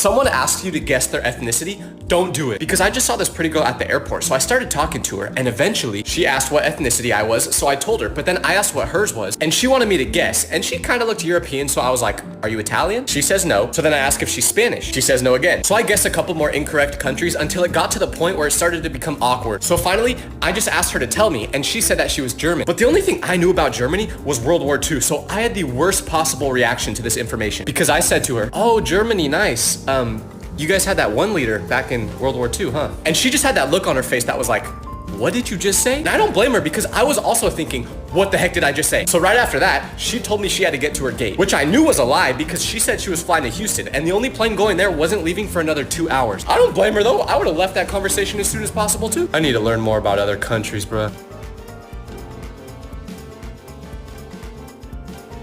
someone asks you to guess their ethnicity, don't do it. Because I just saw this pretty girl at the airport, so I started talking to her, and eventually she asked what ethnicity I was, so I told her, but then I asked what hers was, and she wanted me to guess, and she kind of looked European, so I was like, are you Italian? She says no. So then I asked if she's Spanish. She says no again. So I guessed a couple more incorrect countries until it got to the point where it started to become awkward. So finally, I just asked her to tell me, and she said that she was German. But the only thing I knew about Germany was World War II, so I had the worst possible reaction to this information. Because I said to her, oh, Germany, nice. You guys had that 1 liter back in World War II, huh? And she just had that look on her face that was like, what did you just say? And I don't blame her because I was also thinking, what the heck did I just say? So right after that, she told me she had to get to her gate, which I knew was a lie because she said she was flying to Houston and the only plane going there wasn't leaving for another 2 hours. I don't blame her though. I would have left that conversation as soon as possible too. I need to learn more about other countries, bruh.